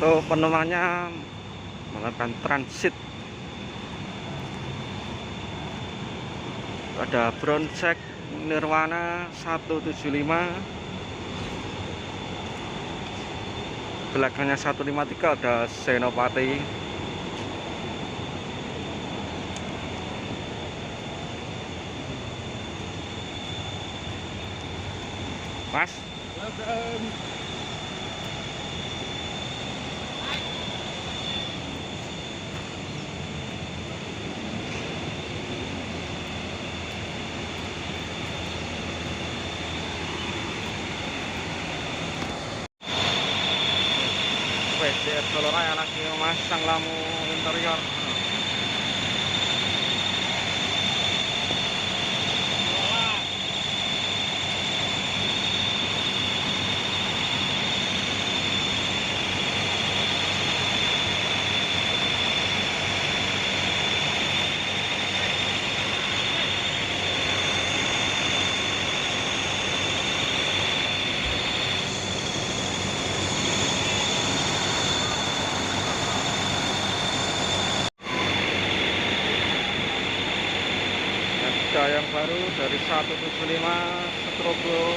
Untuk penumpangnya melakukan transit. Ada Brownsec Nirwana 175, belakangnya 153 ada Senopati. Mas, PJR Solo Raya lagi memasang lampu interior. Ada yang baru dari 175 Strobo.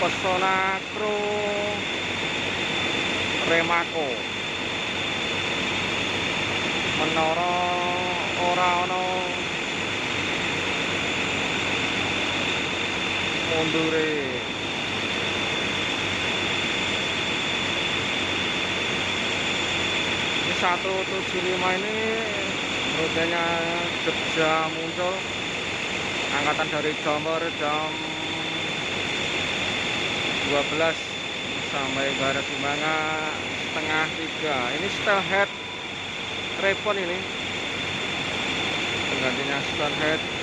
Pesona Kru Remaco menara ora ana mundure. Ini 175 ini rutenya Jogja Muncul, angkatan dari Jomber jam 12 sampai Barat Simanga setengah 3. Ini Steelhead Crepon, ini penggantinya Steelhead.